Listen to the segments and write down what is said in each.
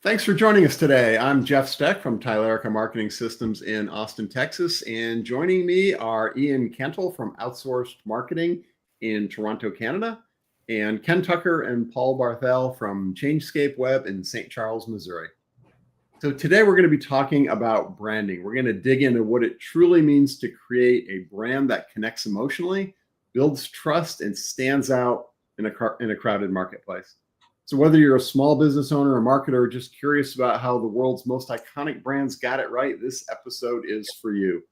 Thanks for joining us today. I'm Jeff Steck from Tylerica Marketing Systems in Austin, Texas. And joining me are Ian Kentel from Outsourced Marketing in Toronto, Canada, and Ken Tucker and Paul Barthel from Changescape Web in St. Charles, Missouri. So today we're going to be talking about branding. We're going to dig into what it truly means to create a brand that connects emotionally, builds trust, and stands out in a crowded marketplace. So whether you're a small business owner or marketer or just curious about how the world's most iconic brands got it right, this episode is for you.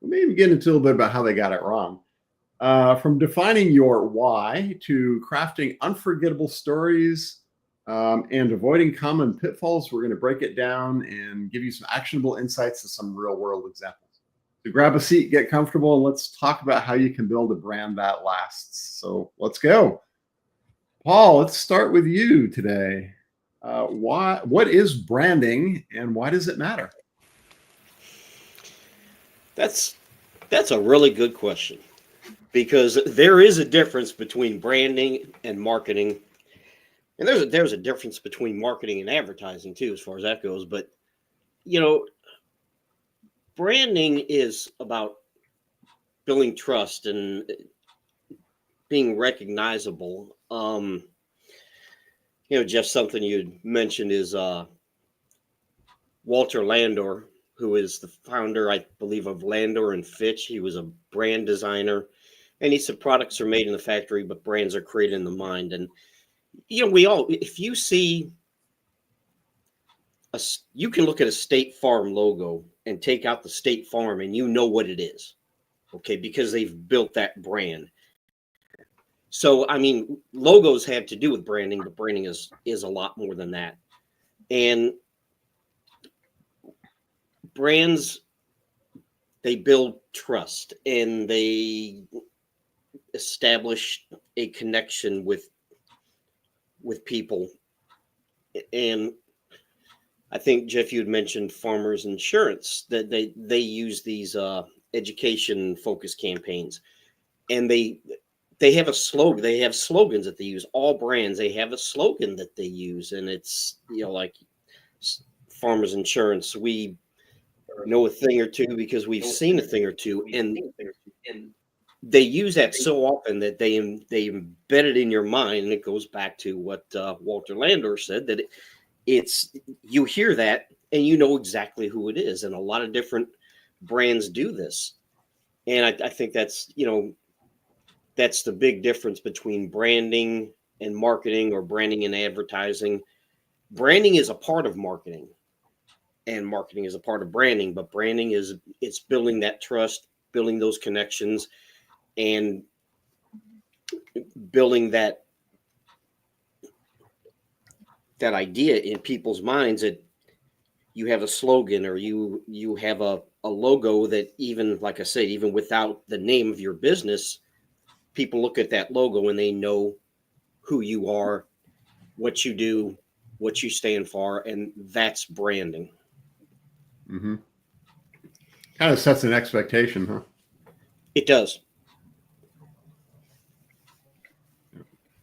We may even get into a little bit about how they got it wrong. From defining your why to crafting unforgettable stories and avoiding common pitfalls, we're going to break it down and give you some actionable insights to some real world examples. So grab a seat, get comfortable, and let's talk about how you can build a brand that lasts. So let's go. Paul, let's start with you today. What is branding and why does it matter? That's a really good question, because there is a difference between branding and marketing. And there's a difference between marketing and advertising too, as far as that goes. But, branding is about building trust and being recognizable. Jeff, something you mentioned is Walter Landor, who is the founder, I believe, of Landor and Fitch. He was a brand designer, and he said products are made in the factory, but brands are created in the mind. And if you see you can look at a State Farm logo and take out the State Farm, and you know what it is, okay, because they've built that brand. So, logos have to do with branding, but branding is a lot more than that. And brands, they build trust and they establish a connection with people. And I think, Jeff, you had mentioned Farmers Insurance, that they use these education focused campaigns, and they have a slogan. They have slogans that they use. All brands, they have a slogan that they use. And it's, like Farmers Insurance, we know a thing or two because we've seen a thing or two. And they use that so often that they embed it in your mind. And it goes back to what Walter Landor said, that it's you hear that and you know exactly who it is. And a lot of different brands do this. And I think that's, that's the big difference between branding and marketing, or branding and advertising. Branding is a part of marketing, and marketing is a part of branding, but branding it's building that trust, building those connections, and building that idea in people's minds that you have a slogan, or you have a logo that, even, like I said, even without the name of your business, people look at that logo and they know who you are, what you do, what you stand for, and that's branding. Mm-hmm. Kind of sets an expectation, huh? It does.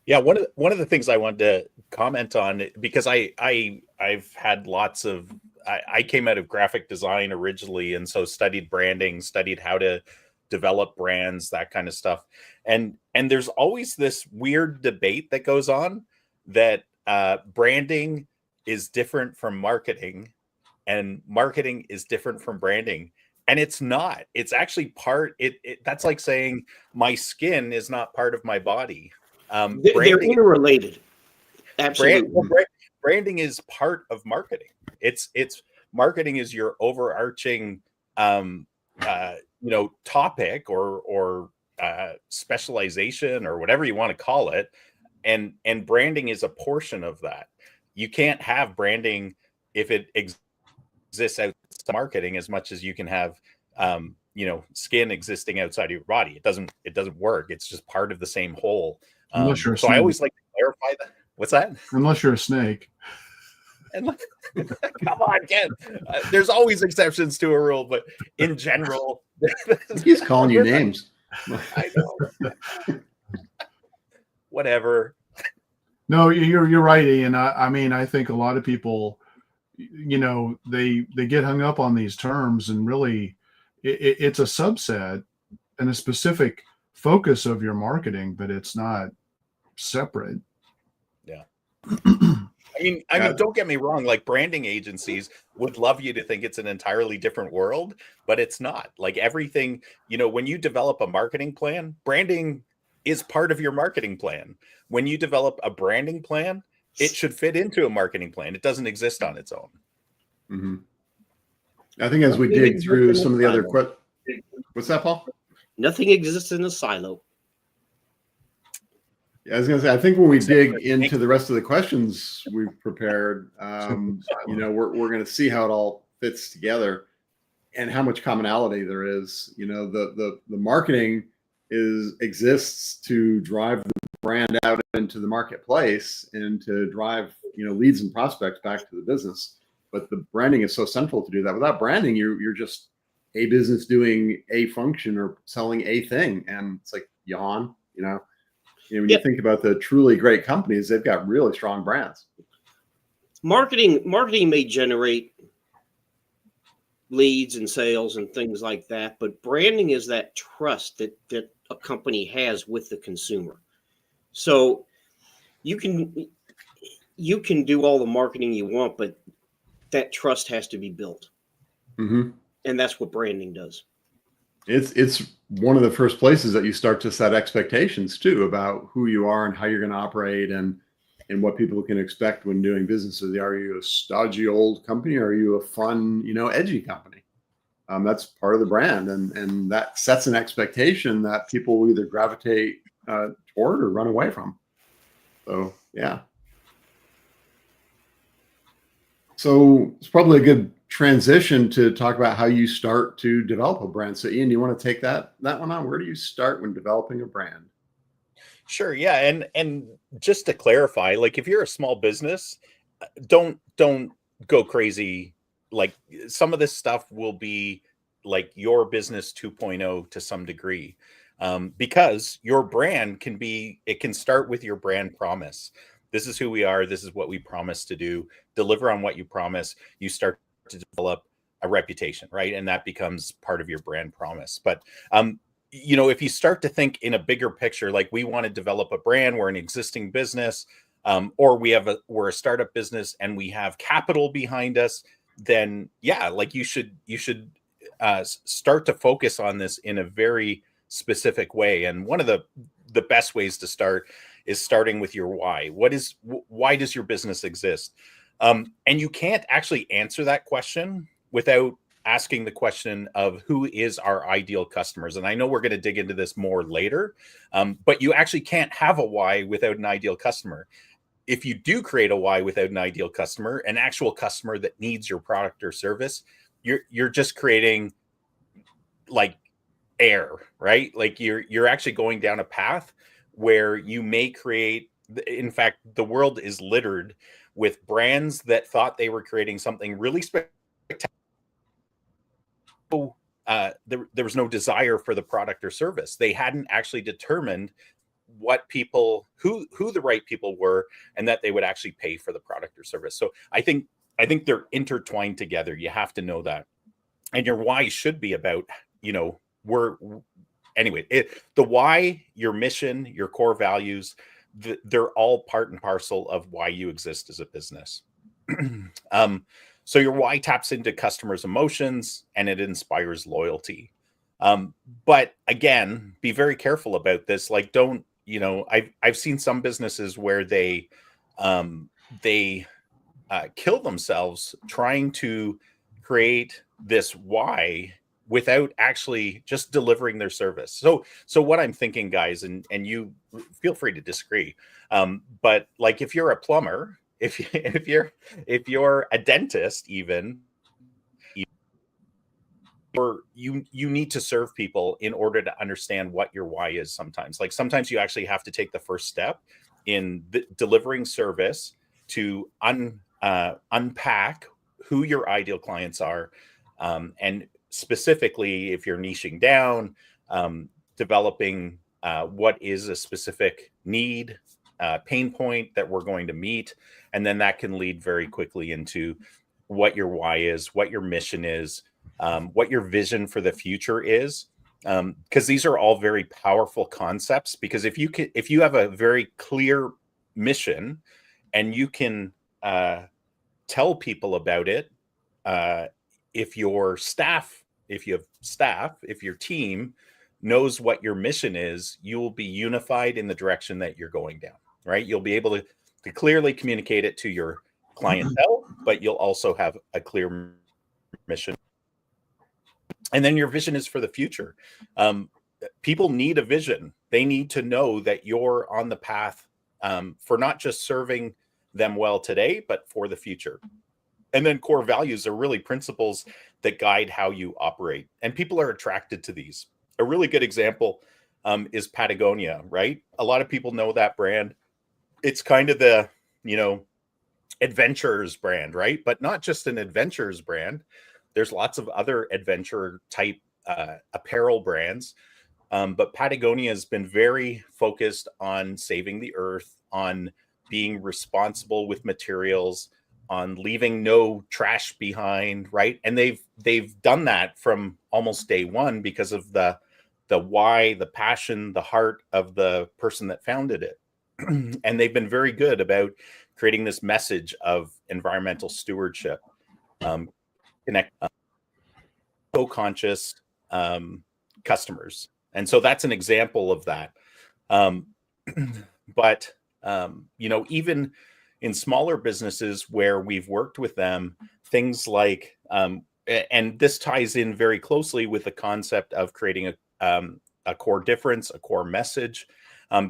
Yeah, one of the things I wanted to comment on, because I've had lots of I came out of graphic design originally, and so studied branding, studied how to develop brands, that kind of stuff. And there's always this weird debate that goes on that branding is different from marketing and marketing is different from branding. And it's not. It's actually that's like saying my skin is not part of my body. They're interrelated. Absolutely. Branding is part of marketing. It's marketing is your overarching topic or specialization, or whatever you want to call it, and branding is a portion of that. You can't have branding if it exists outside marketing as much as you can have skin existing outside of your body. It doesn't work. It's just part of the same whole. So I always like to clarify that. What's that? Unless you're a snake. And come on, Ken. There's always exceptions to a rule, but in general, he's calling you names. I know. Whatever. No, you're right, Ian. I think a lot of people they get hung up on these terms, and really it's a subset and a specific focus of your marketing, but it's not separate. Yeah. I mean, don't get me wrong. Like, branding agencies would love you to think it's an entirely different world, but it's not. Like, everything, when you develop a marketing plan, branding is part of your marketing plan. When you develop a branding plan, it should fit into a marketing plan. It doesn't exist on its own. Mm-hmm. I think as we dig through some of the other questions, what's that, Paul? Nothing exists in a silo. Yeah, I was going to say, I think when we dig into the rest of the questions we've prepared, we're going to see how it all fits together and how much commonality there is. The marketing exists to drive the brand out into the marketplace and to drive leads and prospects back to the business. But the branding is so central to do that. Without branding, you're just a business doing a function or selling a thing, and it's like yawn. When you think about the truly great companies, they've got really strong brands. Marketing may generate leads and sales and things like that, but branding is that trust that a company has with the consumer. So you can do all the marketing you want, but that trust has to be built. Mm-hmm. And that's what branding does. It's one of the first places that you start to set expectations too about who you are and how you're going to operate and what people can expect when doing business with you. Are you a stodgy old company, or are you a fun, edgy company? That's part of the brand, and that sets an expectation that people will either gravitate toward or run away from. So yeah. So it's probably a good transition to talk about how you start to develop a brand. So Ian, do you want to take that one on? Where do you start when developing a brand? Sure. Yeah. And just to clarify, like, if you're a small business, don't go crazy. Like, some of this stuff will be like your business 2.0 to some degree, because your brand can start with your brand promise. This is who we are. This is what we promise to do. Deliver on what you promise. You start to develop a reputation, right? And that becomes part of your brand promise. But if you start to think in a bigger picture, like, we want to develop a brand, we're an existing business, or we're a startup business and we have capital behind us, then yeah, like, you should start to focus on this in a very specific way. And one of the best ways to start is starting with your why. Why does your business exist? And you can't actually answer that question without asking the question of who is our ideal customers. And I know we're going to dig into this more later, but you actually can't have a why without an ideal customer. If you do create a why without an ideal customer, an actual customer that needs your product or service, you're just creating like air, right? Like, you're actually going down a path where you may create, in fact, the world is littered with brands that thought they were creating something really spectacular. There was no desire for the product or service. They hadn't actually determined what people, who the right people were, and that they would actually pay for the product or service. So I think they're intertwined together. You have to know that. And your why should be about, the why, your mission, your core values, they're all part and parcel of why you exist as a business. So your why taps into customers' emotions and it inspires loyalty. But again, be very careful about this. Like, don't, I've seen some businesses where they kill themselves trying to create this why without actually just delivering their service. So what I'm thinking, guys, and you feel free to disagree, but like, if you're a plumber, if you're a dentist, even, or you need to serve people in order to understand what your why is. Sometimes you actually have to take the first step in delivering service to unpack who your ideal clients are, and specifically, if you're niching down, developing what is a specific need, pain point that we're going to meet, and then that can lead very quickly into what your why is, what your mission is, what your vision for the future is, because these are all very powerful concepts. Because if you have a very clear mission and you can tell people about it, if your team knows what your mission is, you will be unified in the direction that you're going down, right? You'll be able to clearly communicate it to your clientele, but you'll also have a clear mission. And then your vision is for the future. People need a vision. They need to know that you're on the path for not just serving them well today, but for the future. And then core values are really principles that guide how you operate. And people are attracted to these. A really good example is Patagonia, right? A lot of people know that brand. It's kind of the, adventurers brand, right? But not just an adventurers brand. There's lots of other adventure type apparel brands. But Patagonia has been very focused on saving the earth, on being responsible with materials, on leaving no trash behind, right? And they've done that from almost day one because of the why, the passion, the heart of the person that founded it. And they've been very good about creating this message of environmental stewardship, co-conscious customers. And so that's an example of that. But even in smaller businesses where we've worked with them, things like, and this ties in very closely with the concept of creating a core difference, a core message,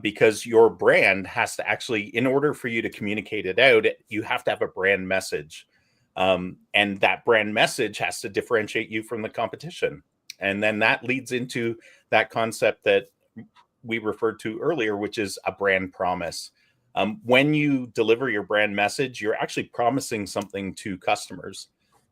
because your brand has to actually, in order for you to communicate it out, you have to have a brand message. And that brand message has to differentiate you from the competition. And then that leads into that concept that we referred to earlier, which is a brand promise. When you deliver your brand message, you're actually promising something to customers.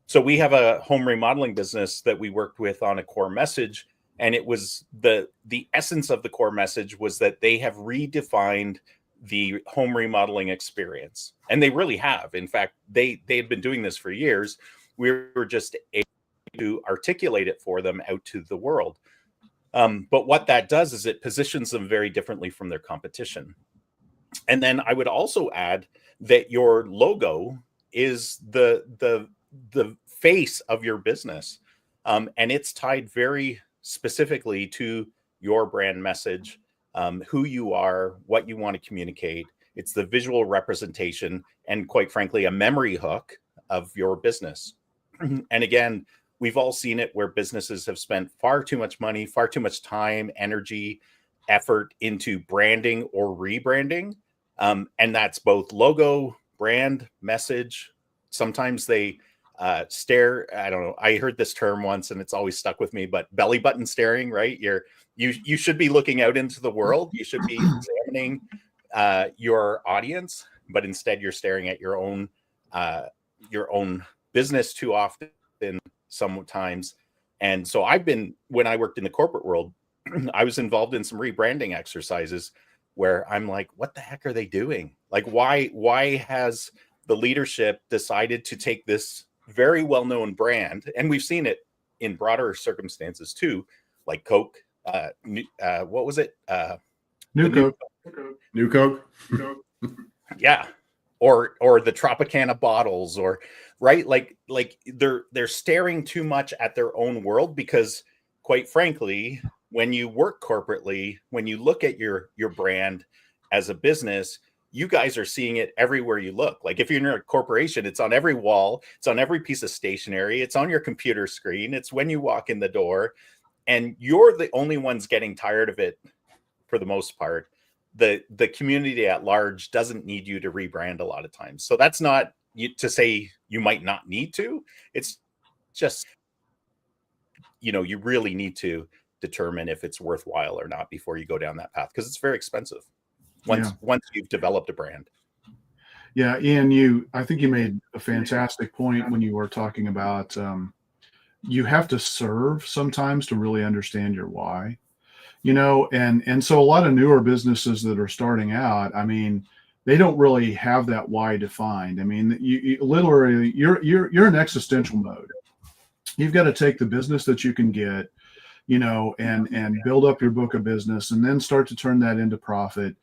So we have a home remodeling business that we worked with on a core message. And it was the essence of the core message was that they have redefined the home remodeling experience. And they really have. In fact, they had been doing this for years. We were just able to articulate it for them out to the world. But what that does is it positions them very differently from their competition. And then I would also add that your logo is the face of your business. And it's tied very specifically to your brand message, who you are, what you want to communicate. It's the visual representation and, quite frankly, a memory hook of your business. And again, we've all seen it where businesses have spent far too much money, far too much time, energy, effort into branding or rebranding. And that's both logo, brand, message. Sometimes they stare. I don't know. I heard this term once and it's always stuck with me, but belly button staring, right? You should be looking out into the world. You should be examining your audience, but instead you're staring at your own business too often sometimes. And so when I worked in the corporate world, I was involved in some rebranding exercises where I'm like, what the heck are they doing? Like, why has the leadership decided to take this very well-known brand, and we've seen it in broader circumstances too, like Coke, what was it? New Coke. New Coke. Yeah. Or the Tropicana bottles, or right, like they're staring too much at their own world, because quite frankly, when you work corporately, when you look at your brand as a business, you guys are seeing it everywhere you look. Like if you're in a corporation, it's on every wall, it's on every piece of stationery, it's on your computer screen, it's when you walk in the door, and you're the only ones getting tired of it for the most part. The community at large doesn't need you to rebrand a lot of times. So that's not to say you might not need to. It's just, you really need to determine if it's worthwhile or not before you go down that path, because it's very expensive once you've developed a brand. Yeah, Ian, I think you made a fantastic point when you were talking about you have to serve sometimes to really understand your why. And so a lot of newer businesses that are starting out, I mean, they don't really have that why defined. I mean, you literally you're in existential mode. You've got to take the business that you can get, and build up your book of business, and then start to turn that into profit.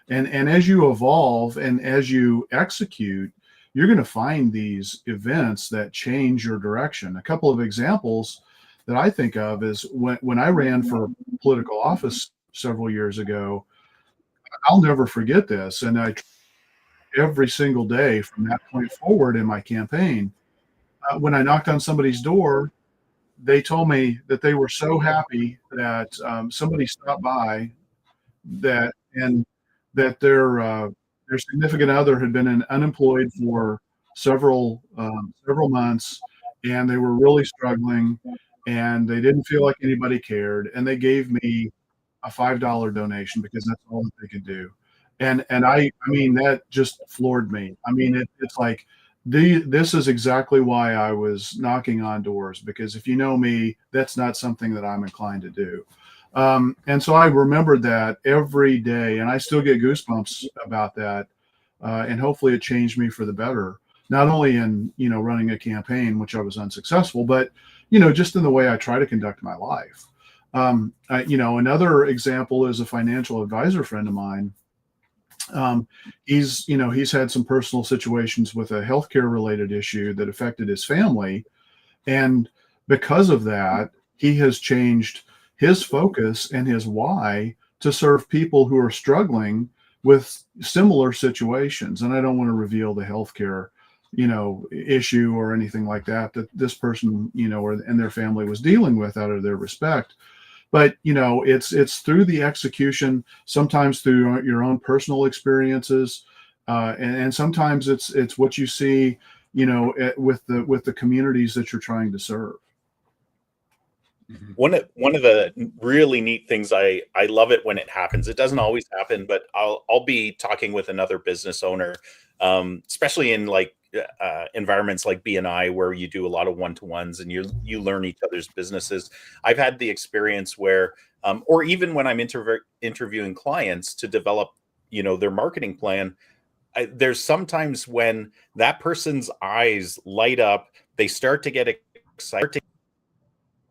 And as you evolve and as you execute, you're going to find these events that change your direction. A couple of examples that I think of is when I ran for political office several years ago. I'll never forget this. And I every single day from that point forward in my campaign, when I knocked on somebody's door, they told me that they were so happy that somebody stopped by, and that their significant other had been unemployed for several months, and they were really struggling, and they didn't feel like anybody cared, and they gave me a $5 donation because that's all that they could do. And I mean, that just floored me. I mean, it's like this is exactly why I was knocking on doors, because if you know me, that's not something that I'm inclined to do. And so I remembered that every day, and I still get goosebumps about that. And hopefully it changed me for the better, not only in, running a campaign, which I was unsuccessful, but, just in the way I try to conduct my life. Another example is a financial advisor friend of mine. He's had some personal situations with a healthcare related issue that affected his family. And because of that, he has changed his focus and his why to serve people who are struggling with similar situations. And I don't want to reveal the healthcare, issue or anything like that this person, and their family was dealing with out of their respect. But it's through the execution, sometimes through your own personal experiences, and sometimes it's what you see, with the communities that you're trying to serve. One of the really neat things, I love it when it happens. It doesn't always happen, but I'll be talking with another business owner, especially in like environments like BNI, where you do a lot of one-to-ones and you learn each other's businesses. I've had the experience where, or even when I'm interviewing clients to develop, their marketing plan, there's sometimes when that person's eyes light up, they start to get excited,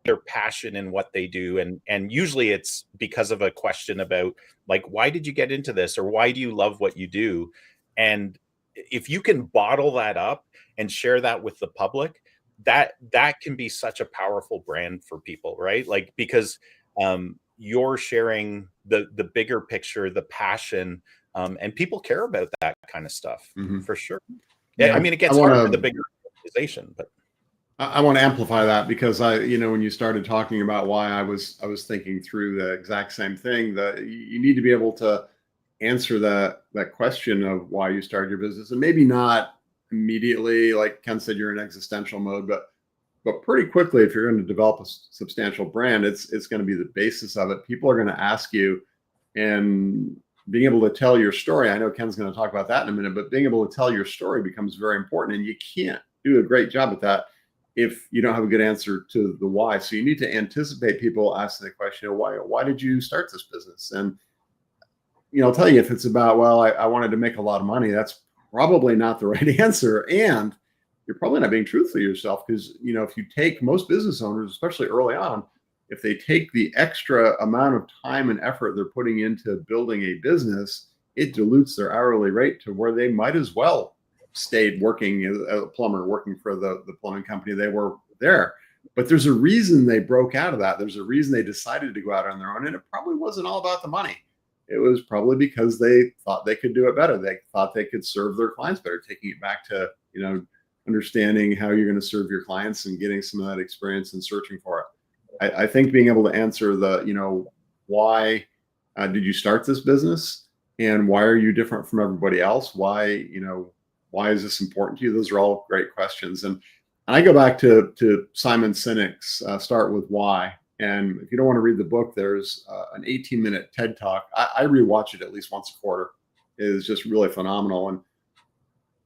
their passion in what they do, and usually it's because of a question about, like, why did you get into this, or why do you love what you do? And if you can bottle that up and share that with the public, that can be such a powerful brand for people, right? Like, because you're sharing the bigger picture, the passion, and people care about that kind of stuff. Mm-hmm. For sure. Yeah, I mean, it gets hard for the bigger organization, but I want to amplify that, because when you started talking about why, I was thinking through the exact same thing, that you need to be able to answer that question of why you started your business, and maybe not immediately, like Ken said, you're in existential mode, but pretty quickly, if you're going to develop a substantial brand, it's going to be the basis of it. People are going to ask you, and being able to tell your story. I know Ken's going to talk about that in a minute, but being able to tell your story becomes very important, and you can't do a great job at that if you don't have a good answer to the why. So you need to anticipate people asking the question, why did you start this business? And I'll tell you, if it's about, well, I wanted to make a lot of money, that's probably not the right answer. And you're probably not being truthful to yourself, because, if you take most business owners, especially early on, if they take the extra amount of time and effort they're putting into building a business, it dilutes their hourly rate to where they might as well stayed working as a plumber, working for the plumbing company they were there. But there's a reason they broke out of that. There's a reason they decided to go out on their own. And it probably wasn't all about the money. It was probably because they thought they could do it better. They thought they could serve their clients better, taking it back to, understanding how you're going to serve your clients and getting some of that experience and searching for it. I think being able to answer the, why did you start this business, and why are you different from everybody else? Why is this important to you? Those are all great questions. And I go back to Simon Sinek's Start With Why. And if you don't want to read the book, there's an 18-minute TED Talk. I rewatch it at least once a quarter. It is just really phenomenal. And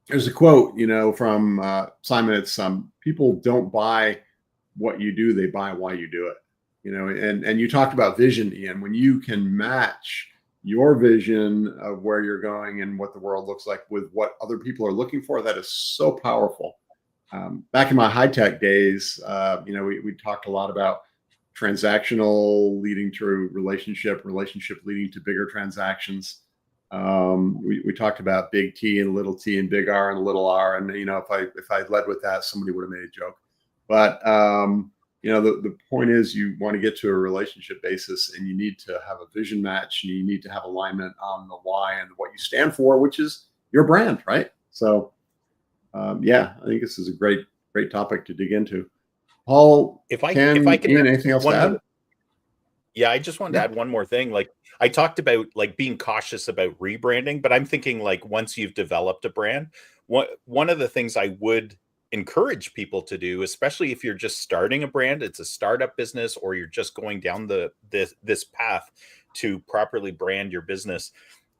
there's a quote, from Simon. It's people don't buy what you do, they buy why you do it. And you talked about vision, Ian. When you can match your vision of where you're going and what the world looks like with what other people are looking for, that is so powerful. Back in my high tech days, we talked a lot about transactional leading to relationship leading to bigger transactions. We talked about big T and little T and big R and little R. And, if I led with that, somebody would have made a joke. But, the point is you want to get to a relationship basis, and you need to have a vision match, and you need to have alignment on the why and what you stand for, which is your brand, right? So, I think this is a great topic to dig into. Paul, if I can, Ian, anything else to add? Yeah, I just wanted to add one more thing. Like, I talked about like being cautious about rebranding, but I'm thinking like once you've developed a brand, one of the things I would encourage people to do, especially if you're just starting a brand, it's a startup business, or you're just going down this path to properly brand your business,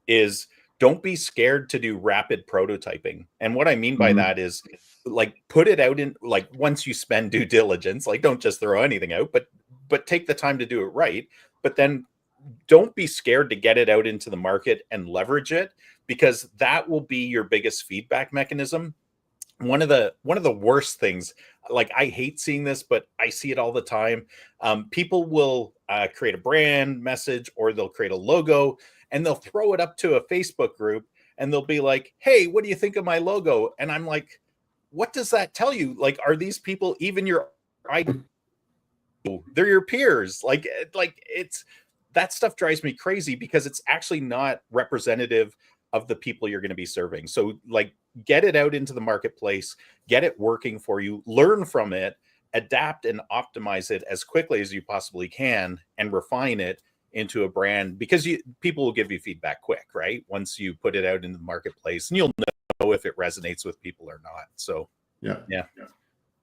is don't be scared to do rapid prototyping. And what I mean by that is, like, put it out in, like, once you spend due diligence, like, don't just throw anything out, but take the time to do it right. But then don't be scared to get it out into the market and leverage it, because that will be your biggest feedback mechanism. One of the worst things, like, I hate seeing this, but I see it all the time. People will create a brand message, or they'll create a logo, and they'll throw it up to a Facebook group, and they'll be like, "Hey, what do you think of my logo?" And I'm like, what does that tell you? Like, are these people even your they're your peers? Like it's, that stuff drives me crazy, because it's actually not representative of the people you're going to be serving. So, like, get it out into the marketplace, get it working for you, learn from it, adapt and optimize it as quickly as you possibly can, and refine it into a brand, because people will give you feedback quick, right? Once you put it out into the marketplace, and you'll know if it resonates with people or not. So yeah.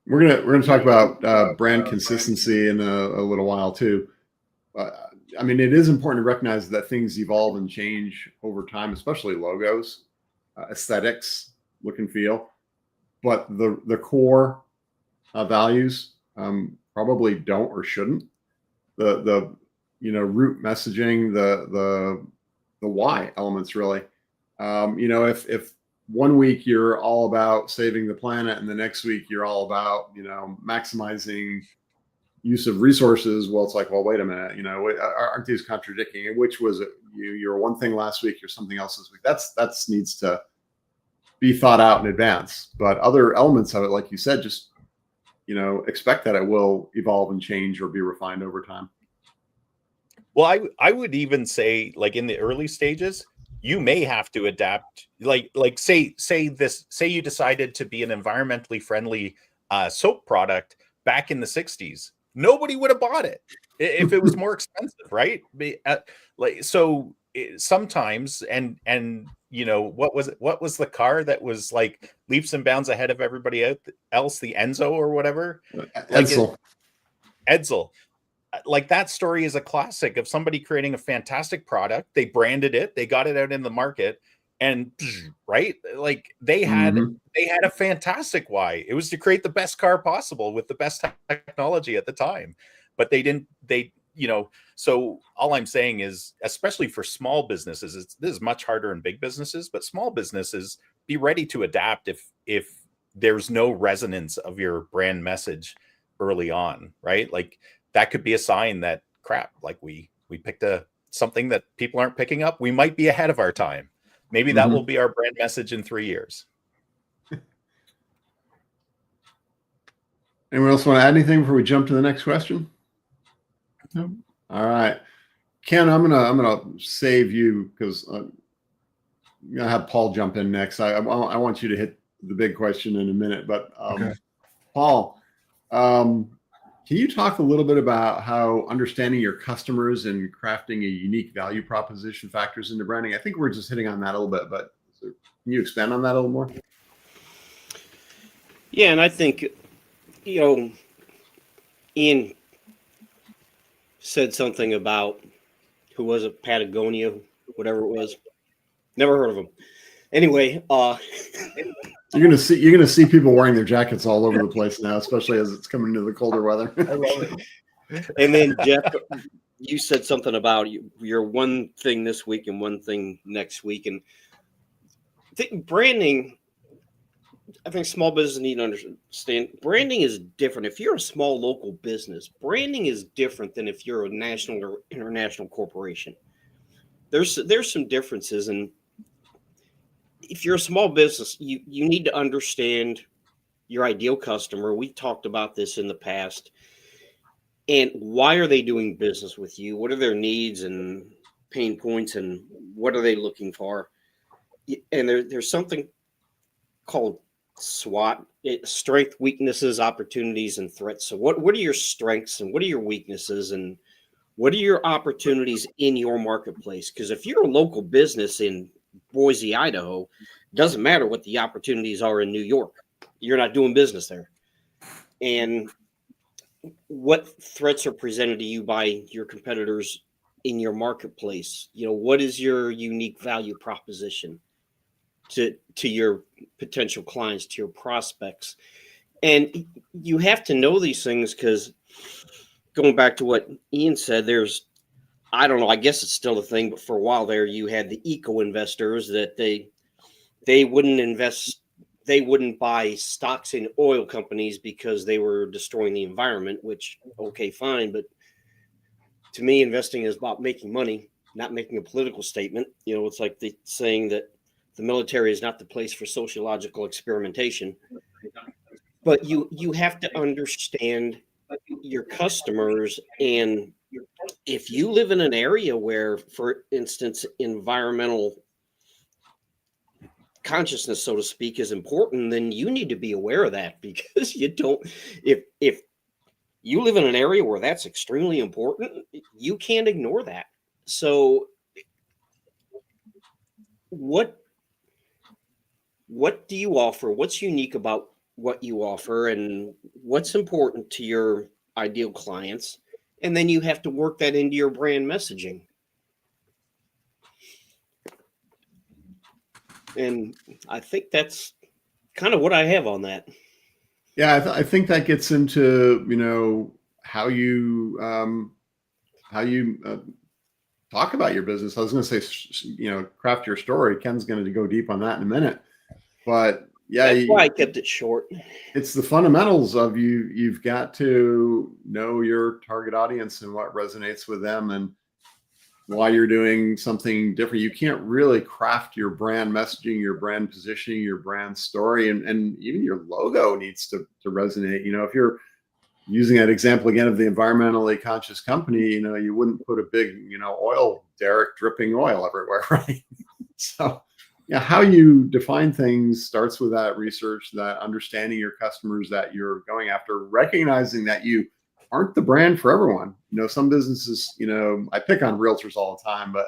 We're gonna talk about brand consistency in a little while too. I mean, it is important to recognize that things evolve and change over time, especially logos, aesthetics, look and feel. But the core values probably don't or shouldn't. The root messaging, the why elements really. If 1 week you're all about saving the planet, and the next week you're all about maximizing use of resources, well, it's like, well, wait a minute, aren't these contradicting? And which was it? You were one thing last week, you're something else this week. That's needs to be thought out in advance. But other elements of it, like you said, just expect that it will evolve and change or be refined over time. Well, I would even say, like, in the early stages, you may have to adapt. Like say you decided to be an environmentally friendly soap product back in the 60s. Nobody would have bought it if it was more expensive, right? Sometimes, and what was the car that was like leaps and bounds ahead of everybody else? The Enzo or whatever. Edsel. Like, that story is a classic of somebody creating a fantastic product. They branded it, they got it out in the market, and right, like, they had a fantastic why. It was to create the best car possible with the best technology at the time. But so all I'm saying is, especially for small businesses, this is much harder in big businesses, but small businesses, be ready to adapt if there's no resonance of your brand message early on, right? Like, that could be a sign that, crap, like, we picked something that people aren't picking up. We might be ahead of our time. Maybe that will be our brand message in 3 years. Anyone else want to add anything before we jump to the next question? No. All right, Ken, I'm gonna save you, because I'm gonna have Paul jump in next. I want you to hit the big question in a minute, but Okay. Paul, can you talk a little bit about how understanding your customers and crafting a unique value proposition factors into branding? I think we're just hitting on that a little bit, but can you expand on that a little more? Yeah, and I think, Ian said something about, who was it, Patagonia, whatever it was. Never heard of him. Anyway, you're gonna see people wearing their jackets all over the place now, especially as it's coming into the colder weather. I love it. And then you said something about your one thing this week and one thing next week, and I think branding. I think small business need to understand branding is different. If you're a small local business, branding is different than if you're a national or international corporation. There's some differences, and if you're a small business, you need to understand your ideal customer. We talked about this in the past, and why are they doing business with you? What are their needs and pain points, and what are they looking for? And there's something called SWOT: strength, weaknesses, opportunities, and threats. So what are your strengths and what are your weaknesses, and what are your opportunities in your marketplace? Because if you're a local business in Boise, Idaho, it doesn't matter what the opportunities are in New York. You're not doing business there. And what threats are presented to you by your competitors in your marketplace? What is your unique value proposition to your potential clients, to your prospects? And you have to know these things, because going back to what Ian said, I don't know, I guess it's still a thing, but for a while there, you had the eco investors that they wouldn't buy stocks in oil companies because they were destroying the environment, which, okay, fine. But to me, investing is about making money, not making a political statement. It's like the saying that the military is not the place for sociological experimentation. But you have to understand your customers. And if you live in an area where, for instance, environmental consciousness, so to speak, is important, then you need to be aware of that, because if you live in an area where that's extremely important, you can't ignore that. So what do you offer? What's unique about what you offer, and what's important to your ideal clients? And then you have to work that into your brand messaging. And I think that's kind of what I have on that. Yeah, I think that gets into how you talk about your business. I was going to say craft your story. Ken's going to go deep on that in a minute, but yeah, that's why I kept it short. It's the fundamentals of you've got to know your target audience and what resonates with them and why you're doing something different. You can't really craft your brand messaging, your brand positioning, your brand story, and even your logo needs to resonate. If you're using that example again of the environmentally conscious company, you wouldn't put a big, oil derrick dripping oil everywhere, right? So yeah, how you define things starts with that research, that understanding your customers that you're going after, recognizing that you aren't the brand for everyone. Some businesses, I pick on realtors all the time, but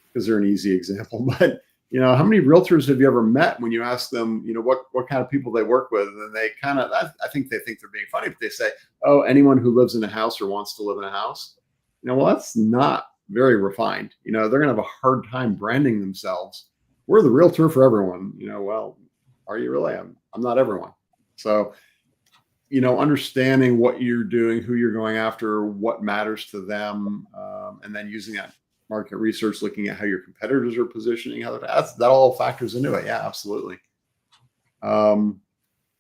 because they're an easy example. But how many realtors have you ever met when you ask them, what kind of people they work with, and they kind of, I think they think they're being funny, but they say, oh, anyone who lives in a house or wants to live in a house. Well, that's not very refined. They're going to have a hard time branding themselves. We're the realtor for everyone. Well, are you really? I'm not everyone. So understanding what you're doing, who you're going after, what matters to them, and then using that market research, looking at how your competitors are positioning, that all factors into it. Yeah, absolutely. And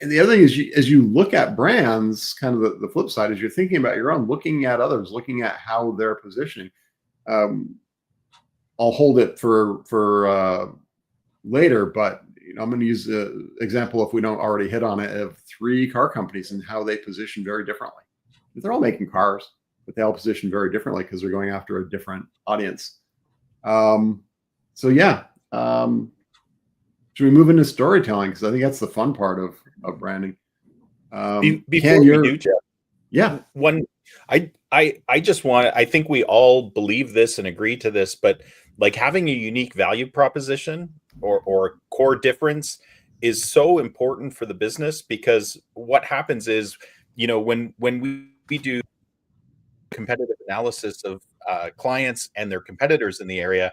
the other thing is, as you look at brands, kind of the flip side is you're thinking about your own, looking at others, looking at how they're positioning. I'll hold it for later, but I'm going to use the example, if we don't already hit on it, of 3 car companies and how they position very differently. They're all making cars, but they all position very differently because they're going after a different audience. So yeah, should we move into storytelling? Because I think that's the fun part of branding. Before we do, Jeff, yeah, I think we all believe this and agree to this, but like having a unique value proposition or a core difference is so important for the business, because what happens is, when we do competitive analysis of clients and their competitors in the area,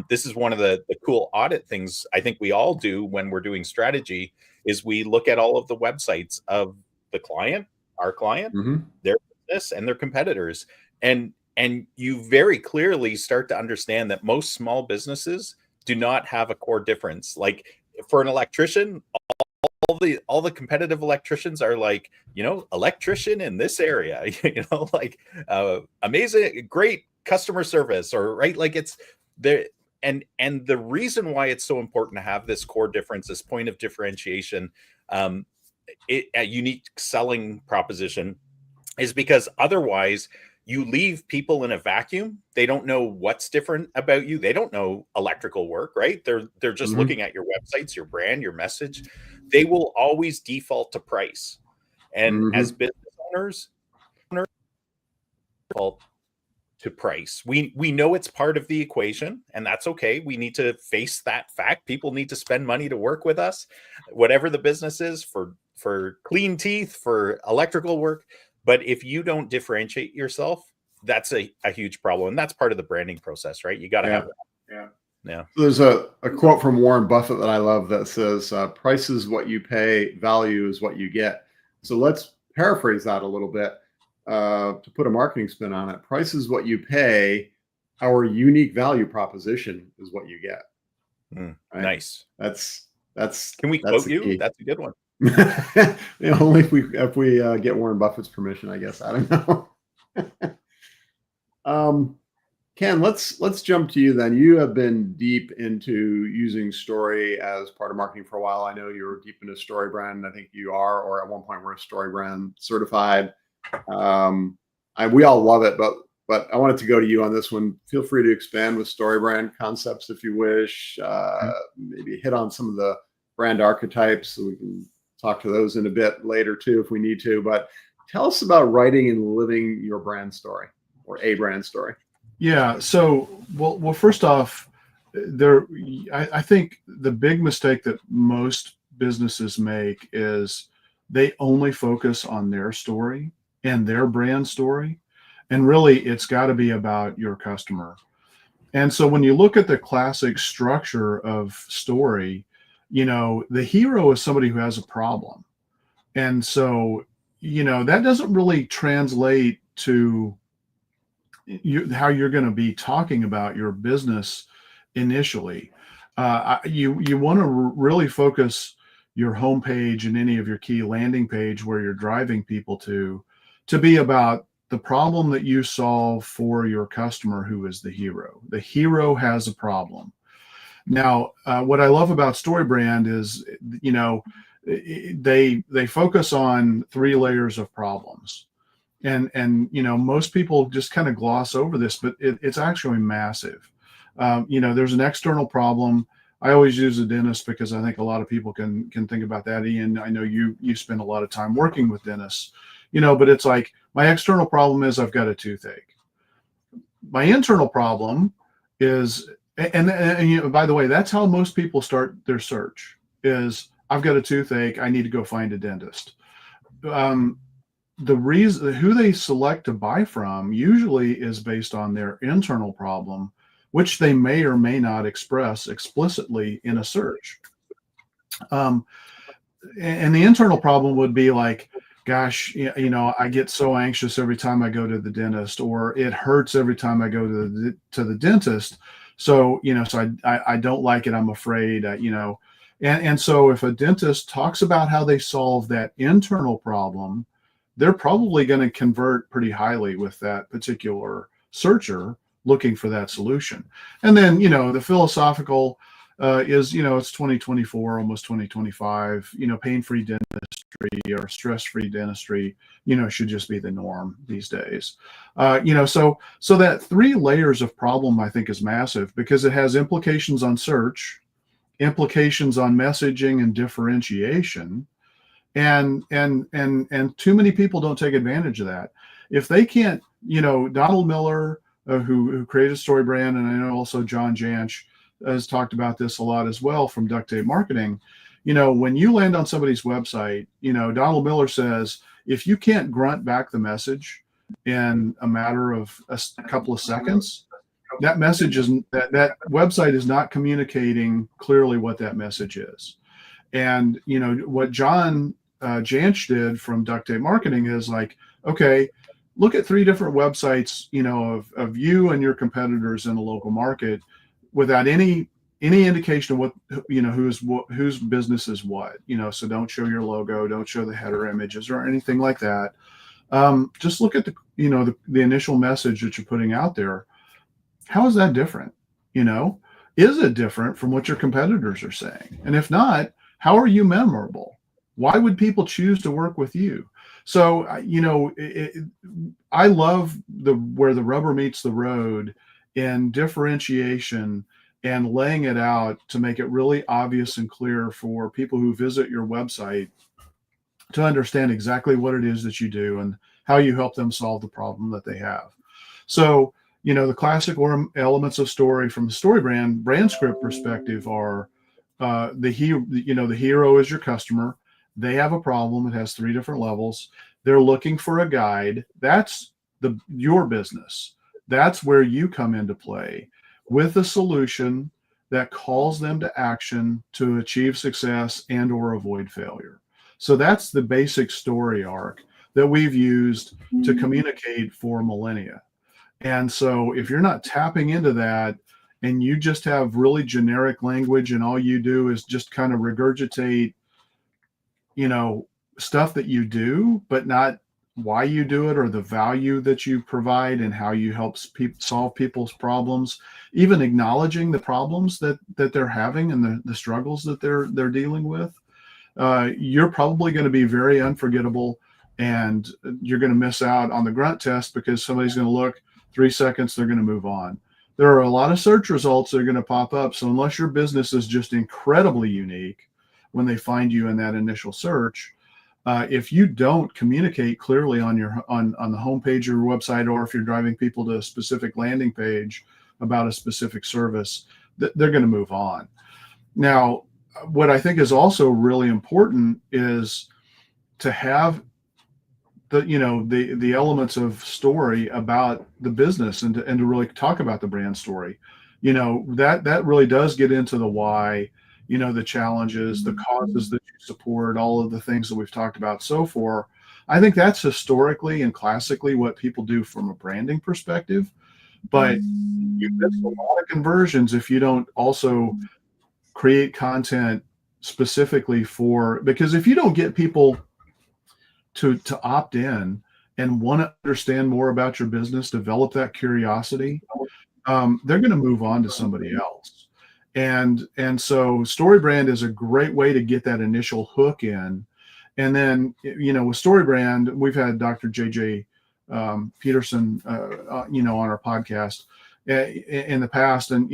this is one of the cool audit things I think we all do when we're doing strategy, is we look at all of the websites of the client, our client, their business, and their competitors. And And you very clearly start to understand that most small businesses do not have a core difference. Like for an electrician, all the competitive electricians are like, electrician in this area, like amazing, great customer service, or right, like it's there. And the reason why it's so important to have this core difference, this point of differentiation, a unique selling proposition, is because otherwise you leave people in a vacuum. They don't know what's different about you. They don't know electrical work, right? They're just looking at your websites, your brand, your message. They will always default to price. And as business owners, default to price. We know it's part of the equation, and that's okay. We need to face that fact. People need to spend money to work with us, whatever the business is, for clean teeth, for electrical work. But if you don't differentiate yourself, that's a huge problem. And that's part of the branding process, right? You got to have that. Yeah. So there's a quote from Warren Buffett that I love that says, price is what you pay, value is what you get. So let's paraphrase that a little bit to put a marketing spin on it. Price is what you pay. Our unique value proposition is what you get. Right? Nice. That's Can we quote you? Key. That's a good one. Only if we get Warren Buffett's permission, I guess. I don't know. Ken, let's jump to you then. You have been deep into using story as part of marketing for a while. I know you're deep into StoryBrand. I think you are, or at one point were StoryBrand certified. We all love it, but I wanted to go to you on this one. Feel free to expand with StoryBrand concepts if you wish. Maybe hit on some of the brand archetypes, so we can talk to those in a bit later too if we need to. But tell us about writing and living your brand story, or a brand story. Yeah. So, well, first off, I think the big mistake that most businesses make is they only focus on their story and their brand story. And really, it's got to be about your customer. And so when you look at the classic structure of story, the hero is somebody who has a problem. And so, that doesn't really translate to how you're going to be talking about your business initially. You want to really focus your homepage and any of your key landing page where you're driving people to be about the problem that you solve for your customer, who is the hero. The hero has a problem. Now, what I love about StoryBrand is, they focus on 3 layers of problems. And most people just kind of gloss over this, but it's actually massive. There's an external problem. I always use a dentist because I think a lot of people can think about that. Ian, I know you spend a lot of time working with dentists, but it's like, my external problem is I've got a toothache. My internal problem is, and by the way, that's how most people start their search, is I've got a toothache, I need to go find a dentist. The reason who they select to buy from usually is based on their internal problem, which they may or may not express explicitly in a search. And the internal problem would be like, gosh, I get so anxious every time I go to the dentist, or it hurts every time I go to the dentist. So, so I don't like it. I'm afraid, and so if a dentist talks about how they solve that internal problem, they're probably going to convert pretty highly with that particular searcher looking for that solution. And then, the philosophical is, it's 2024, almost 2025, pain-free dentistry or stress-free dentistry, should just be the norm these days. So that 3 layers of problem, I think, is massive because it has implications on search, implications on messaging and differentiation, and too many people don't take advantage of that. If they can't, Donald Miller, who created StoryBrand, and I know also John Jansch has talked about this a lot as well from Duct Tape Marketing. When you land on somebody's website, Donald Miller says, if you can't grunt back the message in a matter of a couple of seconds, that message isn't, that website is not communicating clearly what that message is. And, what John Jansch did from Duct Tape Marketing is like, okay, look at 3 different websites, of you and your competitors in a local market without any indication of what, whose business is what, so don't show your logo, don't show the header images or anything like that. Just look at the initial message that you're putting out there. How is that different? Is it different from what your competitors are saying? And if not, how are you memorable? Why would people choose to work with you? So, I love where the rubber meets the road in differentiation and laying it out to make it really obvious and clear for people who visit your website to understand exactly what it is that you do and how you help them solve the problem that they have. So, the classic elements of story from the story brand script perspective are the hero is your customer. They have a problem. It has 3 different levels. They're looking for a guide. That's your business. That's where you come into play with a solution that calls them to action to achieve success and or avoid failure. So that's the basic story arc that we've used to communicate for millennia. And so if you're not tapping into that and you just have really generic language and all you do is just kind of regurgitate, stuff that you do, but not why you do it or the value that you provide and how you help solve people's problems, even acknowledging the problems that they're having and the struggles that they're dealing with, you're probably going to be very unforgettable, and you're going to miss out on the grunt test because somebody's going to look 3 seconds, they're going to move on. There are a lot of search results that are going to pop up. So unless your business is just incredibly unique when they find you in that initial search, if you don't communicate clearly on the homepage of your website, or if you're driving people to a specific landing page about a specific service, they're going to move on. Now, what I think is also really important is to have the elements of story about the business and to really talk about the brand story. That really does get into the why, the challenges, the causes that you support, all of the things that we've talked about so far. I think that's historically and classically what people do from a branding perspective, but you miss a lot of conversions if you don't also create content specifically because if you don't get people to opt in and want to understand more about your business, develop that curiosity, they're going to move on to somebody else. And so StoryBrand is a great way to get that initial hook in. And then, with StoryBrand, we've had Dr. JJ Peterson, on our podcast in the past. And,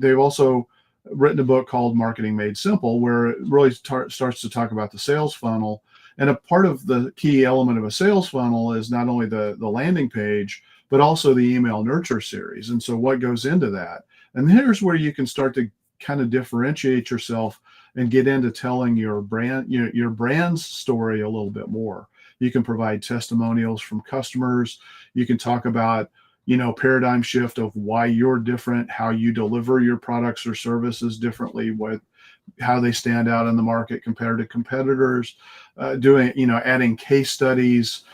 they've also written a book called Marketing Made Simple, where it really starts to talk about the sales funnel. And a part of the key element of a sales funnel is not only the landing page, but also the email nurture series. And so what goes into that? And here's where you can start to kind of differentiate yourself and get into telling your brand's story a little bit more. You can provide testimonials from customers. You can talk about, paradigm shift of why you're different, how you deliver your products or services differently, how they stand out in the market compared to competitors, adding case studies,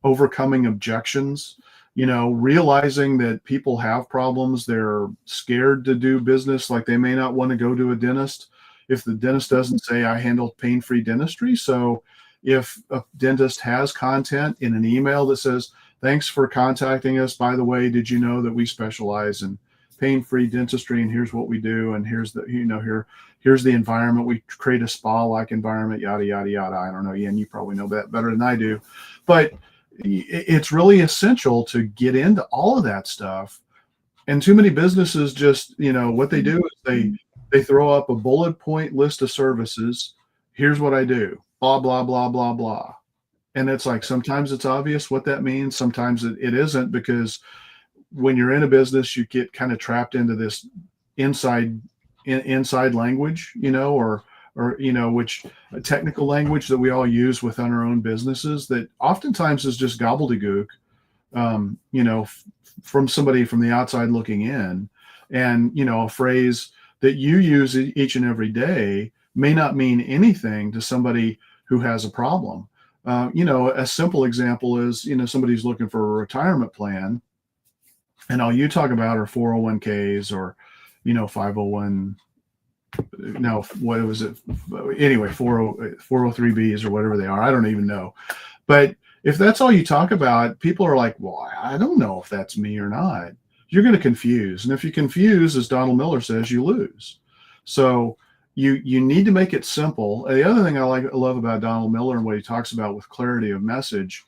overcoming objections, realizing that people have problems. They're scared to do business. Like they may not want to go to a dentist if the dentist doesn't say I handle pain-free dentistry. So if a dentist has content in an email that says, thanks for contacting us. By the way, did you know that we specialize in pain-free dentistry, and here's what we do, and here's the here's the environment. We create a spa-like environment, yada yada yada. I don't know, Ian, you probably know that better than I do, but it's really essential to get into all of that stuff. And too many businesses just, what they do is they throw up a bullet point list of services. Here's what I do, blah blah blah blah blah, and it's like sometimes it's obvious what that means, sometimes it isn't, because when you're in a business, you get kind of trapped into this inside language, or which a technical language that we all use within our own businesses that oftentimes is just gobbledygook, from somebody from the outside looking in. And, a phrase that you use each and every day may not mean anything to somebody who has a problem. A simple example is, somebody's looking for a retirement plan, and all you talk about are 401ks or, 501. No, what was it? Anyway, 403bs or whatever they are. I don't even know. But if that's all you talk about, people are like, well, I don't know if that's me or not. You're going to confuse. And if you confuse, as Donald Miller says, you lose. So you need to make it simple. The other thing I love about Donald Miller and what he talks about with clarity of message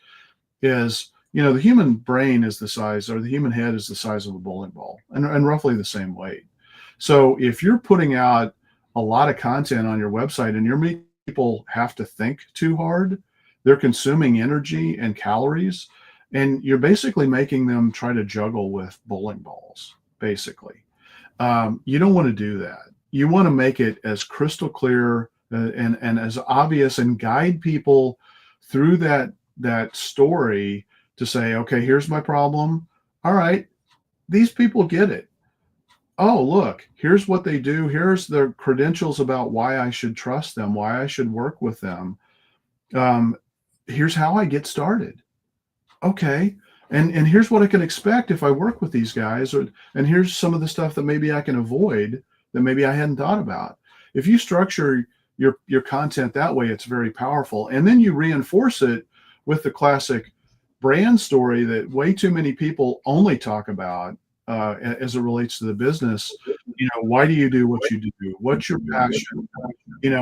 is, the human brain is the size, or the human head is the size of a bowling ball, and roughly the same weight. So if you're putting out a lot of content on your website and you're making people have to think too hard, they're consuming energy and calories, and you're basically making them try to juggle with bowling balls, basically. You don't want to do that. You want to make it as crystal clear and as obvious, and guide people through that story to say, okay, here's my problem. All right, these people get it. Oh, look, here's what they do. Here's their credentials about why I should trust them, why I should work with them. Here's how I get started. Okay. And here's what I can expect if I work with these guys, and here's some of the stuff that maybe I can avoid that maybe I hadn't thought about. If you structure your content that way, it's very powerful. And then you reinforce it with the classic brand story that way too many people only talk about as it relates to the business. Why do you do what you do? What's your passion?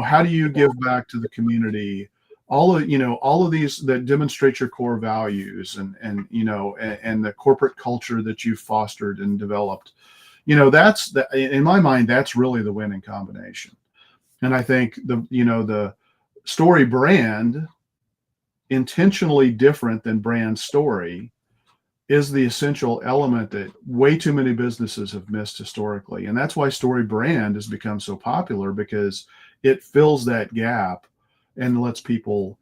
How do you give back to the community? All of these that demonstrate your core values and the corporate culture that you've fostered and developed. That's in my mind, that's really the winning combination. And I think the story brand, intentionally different than brand story, is the essential element that way too many businesses have missed historically. And that's why story brand has become so popular, because it fills that gap and lets people,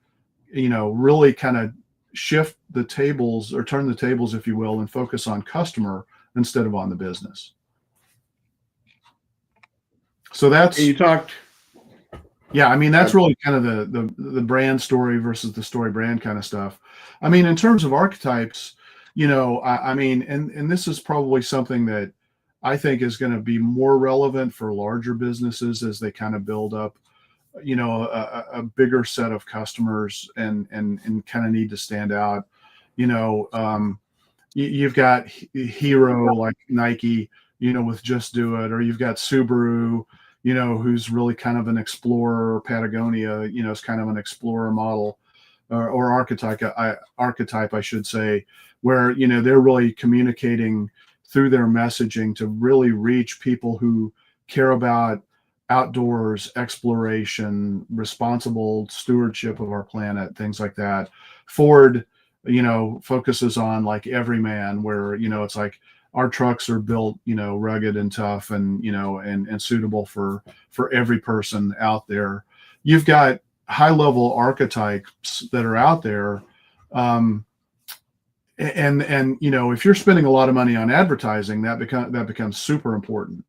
really kind of shift the tables, or turn the tables, if you will, and focus on customer instead of on the business. So that's, You talked. yeah, I mean, that's really kind of the brand story versus the story brand kind of stuff. I mean, in terms of archetypes, I mean, and this is probably something that I think is going to be more relevant for larger businesses as they kind of build up, a bigger set of customers and kind of need to stand out. You've got hero like Nike, with Just Do It, or you've got Subaru, who's really kind of an explorer, or Patagonia, is kind of an explorer model, or archetype, I should say, where, they're really communicating through their messaging to really reach people who care about outdoors, exploration, responsible stewardship of our planet, things like that. Ford, focuses on like everyman, where, it's like our trucks are built, rugged and tough and, and suitable for every person out there. You've got high level archetypes that are out there. And if you're spending a lot of money on advertising, that becomes super important.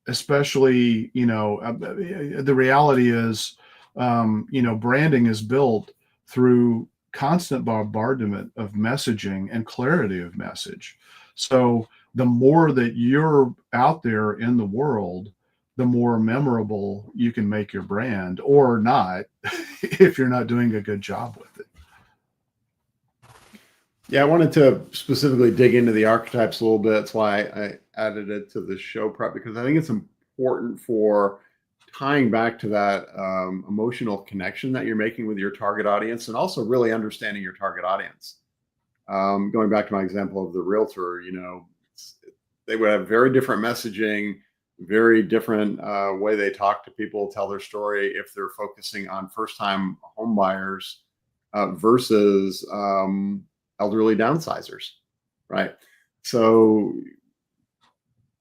Especially, the reality is, branding is built through constant bombardment of messaging and clarity of message. So the more that you're out there in the world, the more memorable you can make your brand, or not, if you're not doing a good job with it. Yeah, I wanted to specifically dig into the archetypes a little bit. That's why I added it to the show prep, because I think it's important for tying back to that emotional connection that you're making with your target audience, and also really understanding your target audience. Going back to my example of the realtor, they would have very different messaging, very different way they talk to people, tell their story, if they're focusing on first-time home buyers versus elderly downsizers, right? So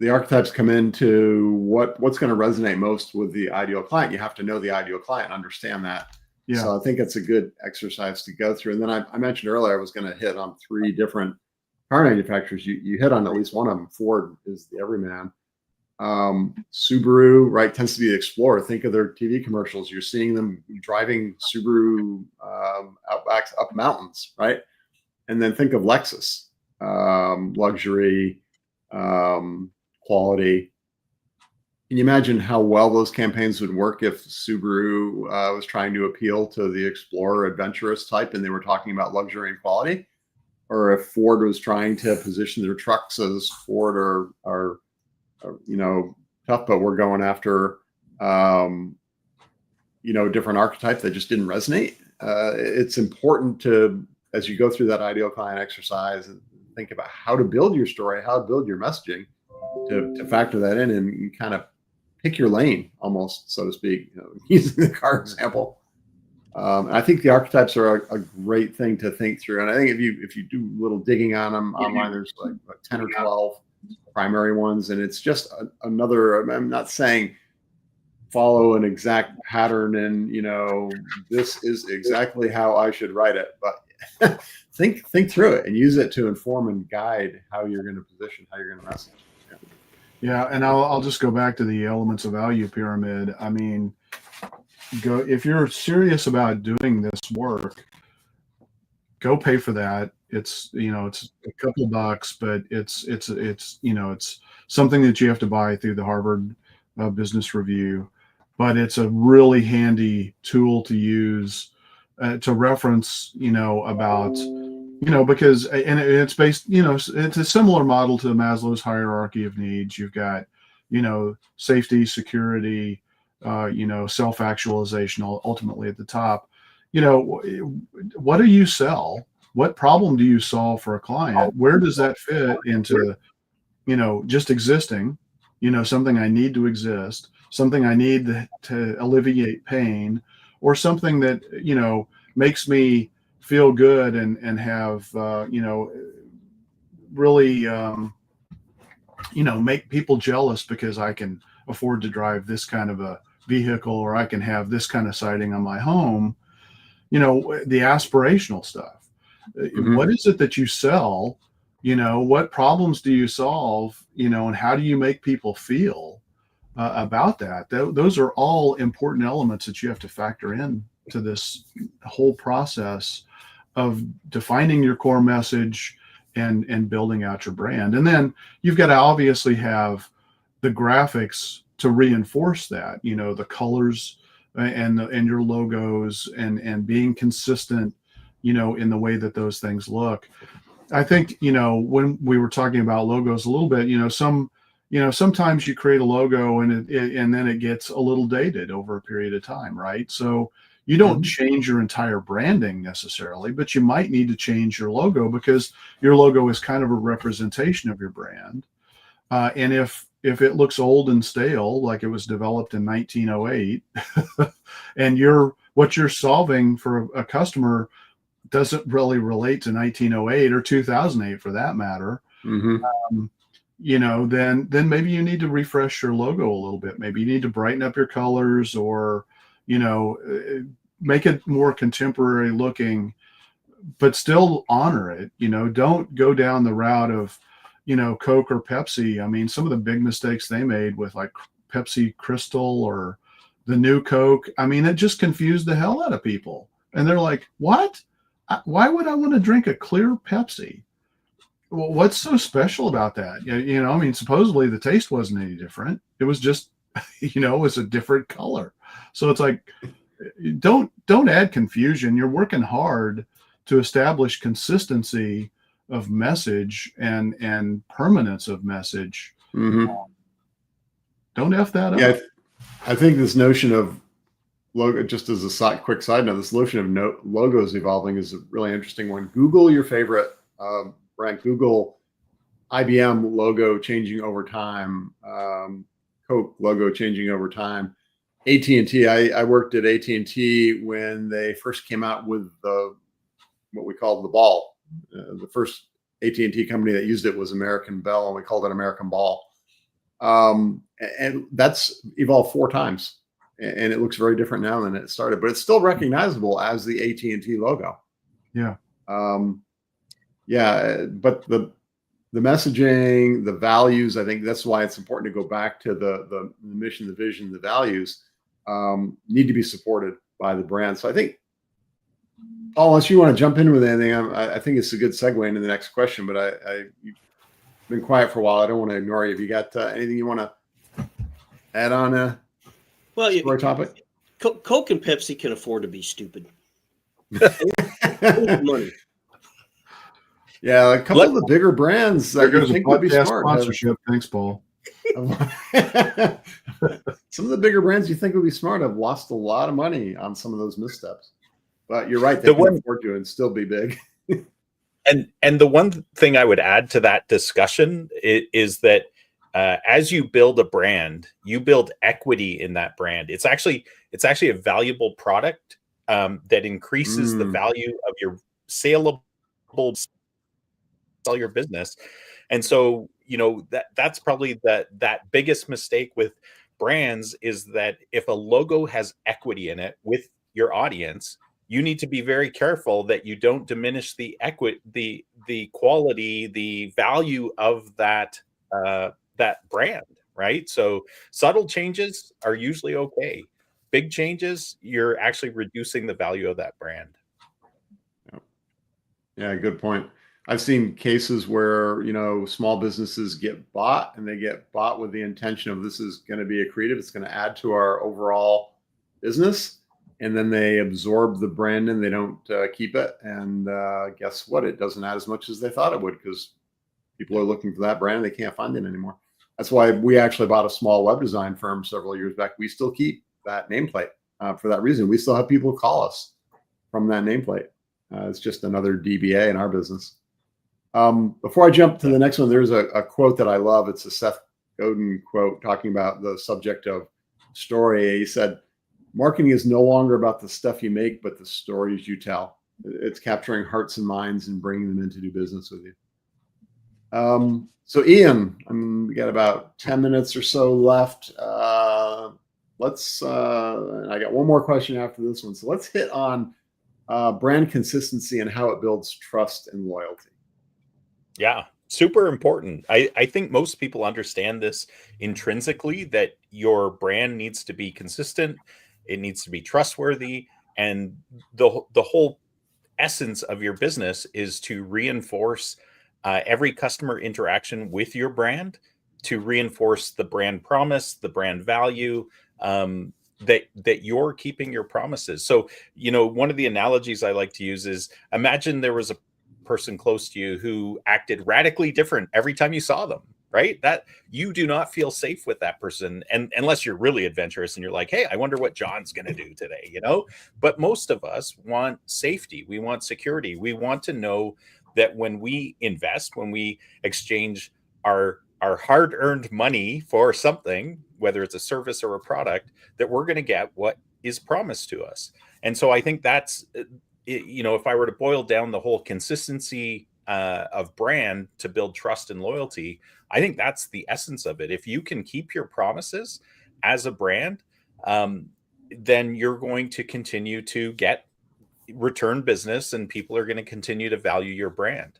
the archetypes come into what's going to resonate most with the ideal client. You have to know the ideal client, understand that. Yeah. So I think it's a good exercise to go through. And then I mentioned earlier I was going to hit on 3 different car manufacturers. You hit on at least one of them. Ford is the everyman. Subaru, right, tends to be the Explorer. Think of their TV commercials. You're seeing them driving Subaru Outbacks up mountains, right? And then think of Lexus, luxury, quality. Can you imagine how well those campaigns would work if Subaru was trying to appeal to the Explorer adventurous type and they were talking about luxury and quality? Or if Ford was trying to position their trucks as Ford are tough, but we're going after, a different archetype that just didn't resonate. It's important to, as you go through that ideal client exercise, and think about how to build your story, how to build your messaging, to factor that in and kind of pick your lane, almost, so to speak, using the car example. I think the archetypes are a great thing to think through. And I think if you do a little digging on them online, there's like 10 or 12 primary ones. And it's just another, I'm not saying follow an exact pattern and, this is exactly how I should write it. But think through it and use it to inform and guide how you're going to position, how you're going to message. Yeah, and I'll just go back to the elements of value pyramid. I mean, if you're serious about doing this work, go pay for that. It's it's a couple bucks, but it's something that you have to buy through the Harvard Business Review. But it's a really handy tool to use to reference, about. Because it's based, it's a similar model to Maslow's hierarchy of needs. You've got, safety, security, self-actualization, ultimately at the top. What do you sell? What problem do you solve for a client? Where does that fit into, just existing, something I need to exist, something I need to alleviate pain, or something that, makes me feel good and have really make people jealous because I can afford to drive this kind of a vehicle, or I can have this kind of siding on my home. The aspirational stuff. Mm-hmm. What is it that you sell? What problems do you solve? And how do you make people feel about that? Those are all important elements that you have to factor in to this whole process of defining your core message and building out your brand. And then you've got to obviously have the graphics to reinforce that, the colors and your logos and being consistent, in the way that those things look. I think, when we were talking about logos a little bit, sometimes you create a logo and then it gets a little dated over a period of time, right? So you don't change your entire branding necessarily, but you might need to change your logo because your logo is kind of a representation of your brand. And if it looks old and stale, like it was developed in 1908, and what you're solving for a customer doesn't really relate to 1908 or 2008 for that matter, then maybe you need to refresh your logo a little bit. Maybe you need to brighten up your colors or make it more contemporary looking, but still honor it. Don't go down the route of, Coke or Pepsi. I mean, some of the big mistakes they made with like Pepsi Crystal or the new Coke, I mean, it just confused the hell out of people. And they're like, what? Why would I want to drink a clear Pepsi? Well, what's so special about that? I mean, supposedly the taste wasn't any different. It was just, it was a different color. So it's like, don't add confusion. You're working hard to establish consistency of message and permanence of message. Mm-hmm. Don't F that up. Yeah, I think this notion of logo, just as a quick side note, this notion of logos evolving is a really interesting one. Google your favorite brand. Google IBM logo changing over time, Coke logo changing over time. AT&T, I worked at AT&T when they first came out with what we called the ball. The first AT&T company that used it was American Bell, and we called it American Ball. And that's evolved 4 times, and it looks very different now than it started, but it's still recognizable as the AT&T logo. Yeah. Yeah, but the the messaging, the values, I think that's why it's important to go back to the mission, the vision, the values need to be supported by the brand. So I think, unless you want to jump in with anything, I think it's a good segue into the next question, but you've been quiet for a while. I don't want to ignore you. Have you got anything you want to add on Well, story topic? Coke and Pepsi can afford to be stupid. Money. Yeah, a couple of the bigger brands that you think would be smart. Sponsorship. Thanks, Paul. Some of the bigger brands you think would be smart have lost a lot of money on some of those missteps. But you're right, they can afford to and still be big. And the one thing I would add to that discussion is that as you build a brand, you build equity in that brand. It's actually a valuable product that increases the value of your saleable, sell your business. And so, that's probably that biggest mistake with brands is that if a logo has equity in it with your audience, you need to be very careful that you don't diminish the equity, the quality, the value of that brand, right? So subtle changes are usually okay. Big changes, you're actually reducing the value of that brand. Yeah, good point. I've seen cases where, small businesses get bought, and they get bought with the intention of this is going to be accretive. It's going to add to our overall business. And then they absorb the brand and they don't keep it. And guess what? It doesn't add as much as they thought it would because people are looking for that brand and they can't find it anymore. That's why we actually bought a small web design firm several years back. We still keep that nameplate for that reason. We still have people call us from that nameplate. It's just another DBA in our business. Before I jump to the next one, there's a quote that I love. It's a Seth Godin quote talking about the subject of story. He said, "Marketing is no longer about the stuff you make, but the stories you tell. It's capturing hearts and minds and bringing them in to do business with you." So Ian, we got about 10 minutes or so left. I got one more question after this one. So let's hit on brand consistency and how it builds trust and loyalty. Yeah, super important. I think most people understand this intrinsically, that your brand needs to be consistent. It needs to be trustworthy. And the whole essence of your business is to reinforce every customer interaction with your brand, to reinforce the brand promise, the brand value, that you're keeping your promises. So, one of the analogies I like to use is, imagine there was a person close to you who acted radically different every time you saw them, right? That you do not feel safe with that person, and unless you're really adventurous and you're like, hey, I wonder what John's going to do today, But most of us want safety. We want security. We want to know that when we invest, when we exchange our hard-earned money for something, whether it's a service or a product, that we're going to get what is promised to us. And so I think that's, if I were to boil down the whole consistency of brand to build trust and loyalty, I think that's the essence of it. If you can keep your promises as a brand, then you're going to continue to get return business, and people are going to continue to value your brand.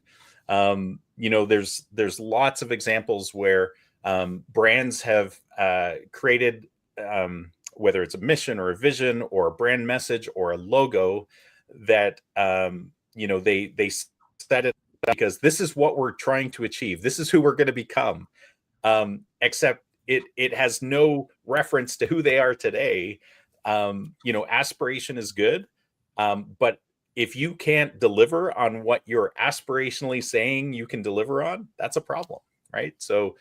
There's lots of examples where brands have created, whether it's a mission or a vision or a brand message or a logo, that they set it because this is what we're trying to achieve. This is who we're going to become. Except it has no reference to who they are today. Aspiration is good, but if you can't deliver on what you're aspirationally saying you can deliver on, that's a problem, right? So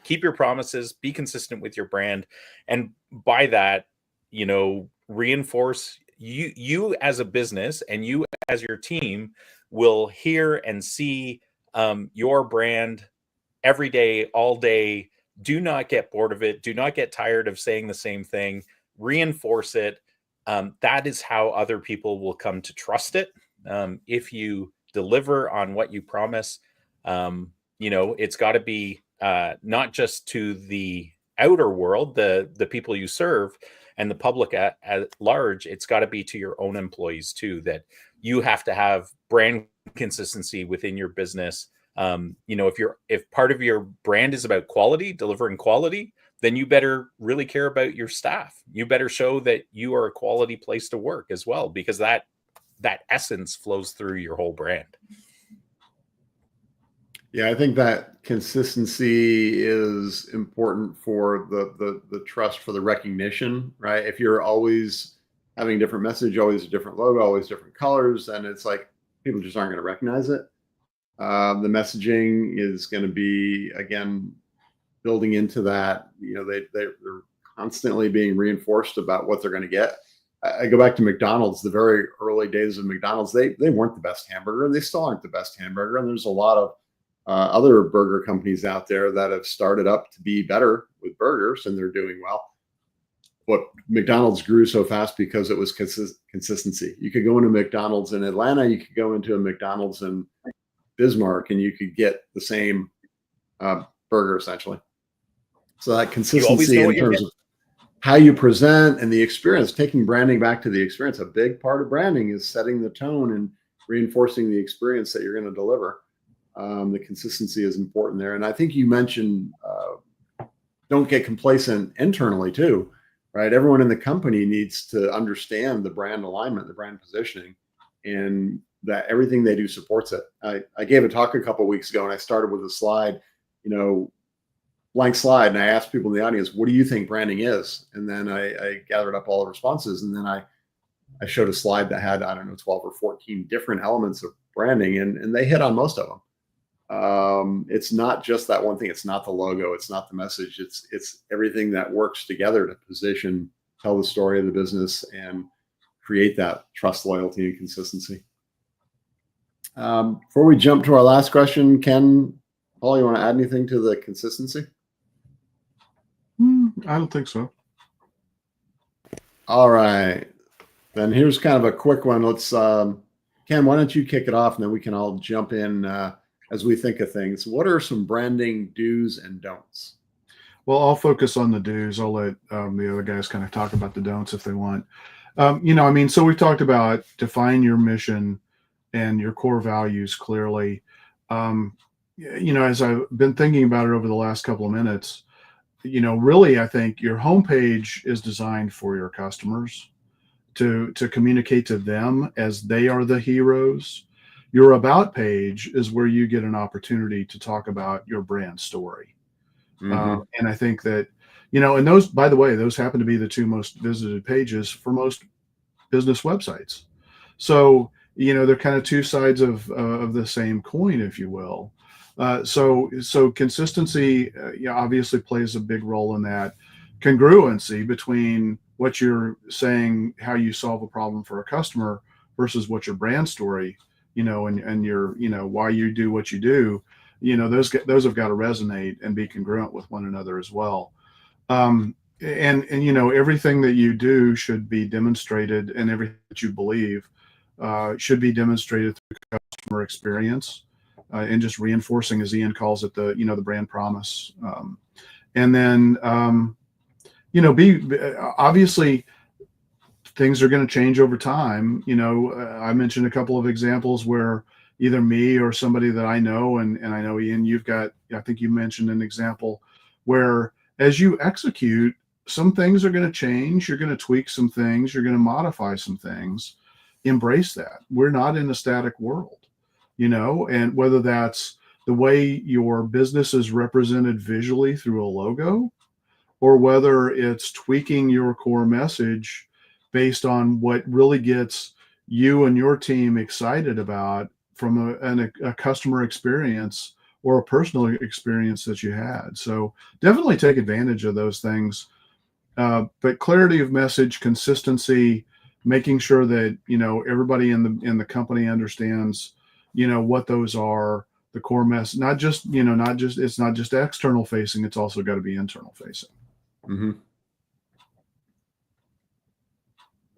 keep your promises, be consistent with your brand, and by that, reinforce you as a business, and you as your team will hear and see your brand every day, all day. Do not get bored of it. Do not get tired of saying the same thing. Reinforce it. That is how other people will come to trust it. If you deliver on what you promise, it's got to be not just to the outer world, the people you serve and the public at large. It's got to be to your own employees too, that you have to have brand consistency within your business, If part of your brand is about quality, delivering quality, then you better really care about your staff. You better show that you are a quality place to work as well, because that essence flows through your whole brand. Yeah, I think that consistency is important for the trust, for the recognition, right? If you're always having a different message, always a different logo, always different colors, then it's like people just aren't going to recognize it. The messaging is going to be, again, building into that. They're constantly being reinforced about what they're going to get. I go back to McDonald's, the very early days of McDonald's. They weren't the best hamburger, and they still aren't the best hamburger. And there's a lot of other burger companies out there that have started up to be better with burgers, and they're doing well. But McDonald's grew so fast because it was consistency. You could go into McDonald's in Atlanta, you could go into a McDonald's in Bismarck, and you could get the same burger essentially. So that consistency in terms of how you present and the experience, taking branding back to the experience. A big part of branding is setting the tone and reinforcing the experience that you're going to deliver. The consistency is important there. And I think you mentioned don't get complacent internally too, right? Everyone in the company needs to understand the brand alignment, the brand positioning, and that everything they do supports it. I gave a talk a couple of weeks ago, and I started with a slide, blank slide, and I asked people in the audience, what do you think branding is? And then I gathered up all the responses, and then I showed a slide that had, 12 or 14 different elements of branding, and they hit on most of them. It's not just that one thing. It's not the logo. It's not the message. It's everything that works together to position, tell the story of the business, and create that trust, loyalty, and consistency. Before we jump to our last question, Paul, you want to add anything to the consistency? I don't think so. All right. Then here's kind of a quick one. Let's, Ken, why don't you kick it off, and then we can all jump in as we think of things. What are some branding do's and don'ts? Well, I'll focus on the do's. I'll let the other guys kind of talk about the don'ts if they want. So we've talked about define your mission and your core values clearly. As I've been thinking about it over the last couple of minutes, really, I think your homepage is designed for your customers to communicate to them as they are the heroes. Your about page is where you get an opportunity to talk about your brand story. Mm-hmm. And I think that, and those, by the way, those happen to be the two most visited pages for most business websites. So, they're kind of two sides of the same coin, if you will. So consistency obviously plays a big role in that. Congruency between what you're saying, how you solve a problem for a customer versus what your brand story, and your, why you do what you do, those have got to resonate and be congruent with one another as well. And everything that you do should be demonstrated, and everything that you believe should be demonstrated through customer experience. And just reinforcing, as Ian calls it, the brand promise. And then, obviously things are going to change over time. I mentioned a couple of examples where either me or somebody that I know, and I know Ian, I think you mentioned an example where as you execute, some things are going to change. You're going to tweak some things. You're going to modify some things. Embrace that. We're not in a static world. And whether that's the way your business is represented visually through a logo, or whether it's tweaking your core message based on what really gets you and your team excited about from a customer experience or a personal experience that you had. So definitely take advantage of those things. But clarity of message, consistency, making sure that, everybody in the company understands what those are, the core mess, it's not just external facing, it's also got to be internal facing. Mm-hmm.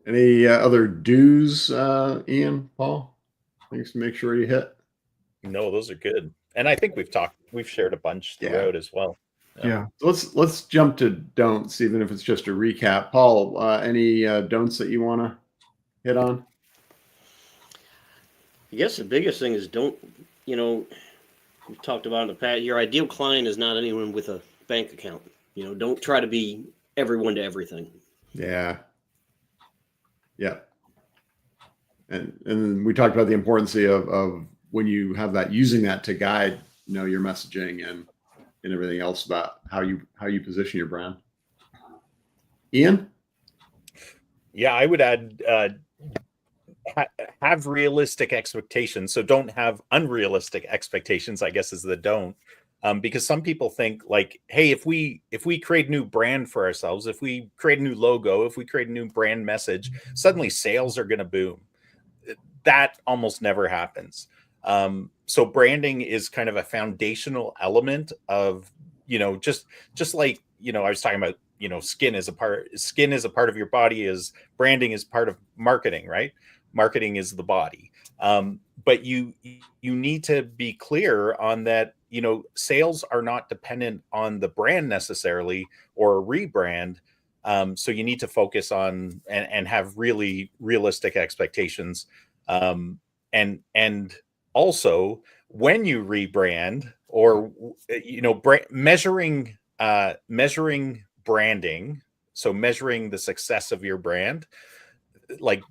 Any other do's, Ian, Paul? Things to make sure you hit? No, those are good. And I think we've shared a bunch throughout as well. Yeah. Let's jump to don'ts, even if it's just a recap. Paul, any don'ts that you want to hit on? I guess the biggest thing is don't we talked about in the past, your ideal client is not anyone with a bank account. Don't try to be everyone to everything. Yeah. Yeah. And we talked about the importance of when you have that, using that to guide, your messaging and everything else about how you position your brand. Ian? Yeah, I would add have realistic expectations. So don't have unrealistic expectations, I guess, is the don't. Because some people think like, hey, if we create a new brand for ourselves, if we create a new logo, if we create a new brand message, suddenly sales are going to boom. That almost never happens. So branding is kind of a foundational element of, just like, I was talking about, skin is a part of your body, is branding is part of marketing, right? Marketing is the body. But you need to be clear on that, sales are not dependent on the brand necessarily or a rebrand. So you need to focus on and have really realistic expectations. And also when you rebrand or measuring branding, so measuring the success of your brand, like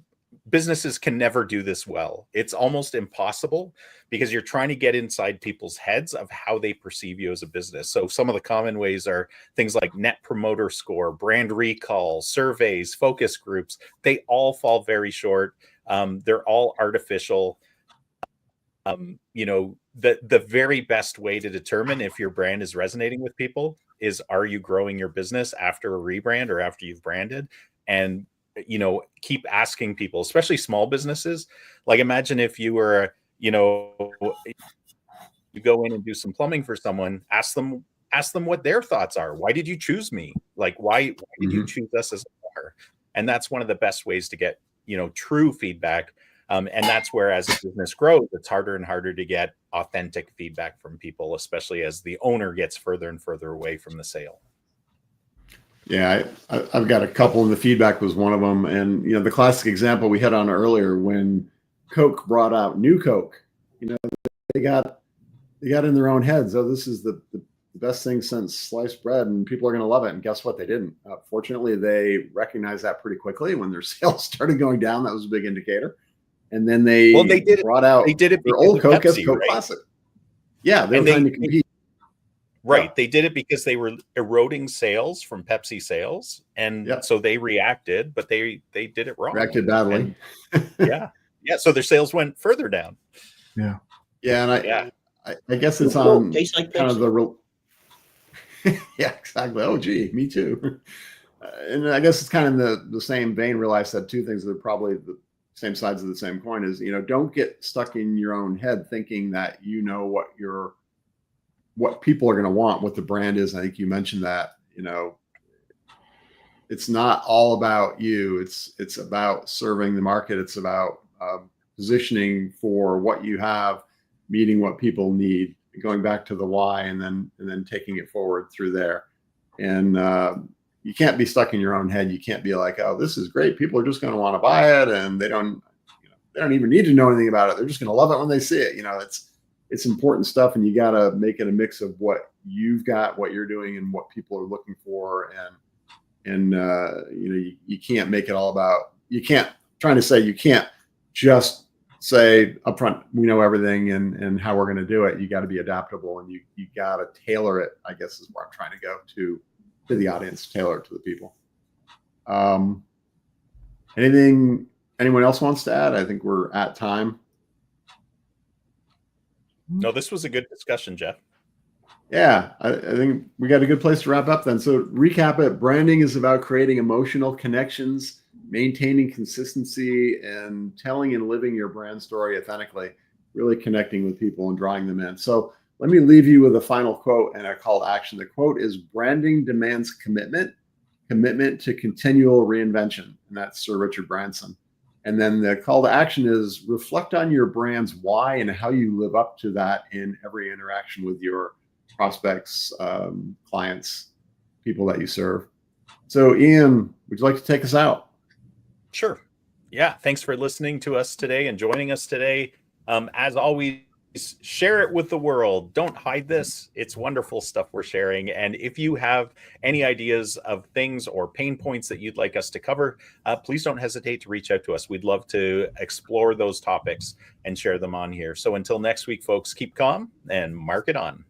businesses can never do this well. It's almost impossible because you're trying to get inside people's heads of how they perceive you as a business. So some of the common ways are things like net promoter score, brand recall, surveys, focus groups. They all fall very short. They're all artificial. The very best way to determine if your brand is resonating with people is, are you growing your business after a rebrand or after you've branded? And keep asking people, especially small businesses. Like imagine if you were, you go in and do some plumbing for someone, ask them what their thoughts are. Why did you choose me? Like, why did you choose us as a plumber? And that's one of the best ways to get, true feedback. And that's where, as a business grows, it's harder and harder to get authentic feedback from people, especially as the owner gets further and further away from the sale. Yeah, I've got a couple, and the feedback was one of them. And the classic example we had on earlier, when Coke brought out New Coke, they got in their own heads. Oh, this is the best thing since sliced bread, and people are going to love it. And guess what? They didn't. Fortunately, they recognized that pretty quickly. When their sales started going down, that was a big indicator. And then they brought out their old Coke as Coke Classic. Yeah, they were trying to compete. Right. Yeah. They did it because they were eroding sales from Pepsi sales. And so they reacted, but they did it wrong. Reacted badly. Yeah. So their sales went further down. Yeah. Yeah. And I guess it's on like kind of the real. Yeah, exactly. Oh, gee, me too. And I guess it's kind of in the same vein. Realize that two things that are probably the same sides of the same coin is, don't get stuck in your own head thinking that what people are going to want, what the brand is. I think you mentioned that, it's not all about you. It's about serving the market. It's about positioning for what you have, meeting what people need, going back to the why, and then taking it forward through there. And you can't be stuck in your own head. You can't be like, oh, this is great. People are just going to want to buy it, and they don't even need to know anything about it. They're just going to love it when they see it. It's important stuff, and you got to make it a mix of what you've got, what you're doing, and what people are looking for. And you can't make it all about, you can't just say upfront, we know everything and how we're going to do it. You got to be adaptable, and you got to tailor it, I guess is where I'm trying to go to the audience, tailor it to the people. Anything anyone else wants to add? I think we're at time. No, this was a good discussion, Jeff. Yeah, I think we got a good place to wrap up then. So recap it. Branding is about creating emotional connections, maintaining consistency, and telling and living your brand story authentically, really connecting with people and drawing them in. So let me leave you with a final quote and a call to action. The quote is, branding demands commitment to continual reinvention. And that's Sir Richard Branson. And then the call to action is, reflect on your brand's why and how you live up to that in every interaction with your prospects, clients, people that you serve. So Ian, would you like to take us out? Sure. Yeah. Thanks for listening to us today and joining us today. As always, share it with the world. Don't hide this. It's wonderful stuff we're sharing. And if you have any ideas of things or pain points that you'd like us to cover, please don't hesitate to reach out to us. We'd love to explore those topics and share them on here. So until next week, folks, keep calm and mark it on.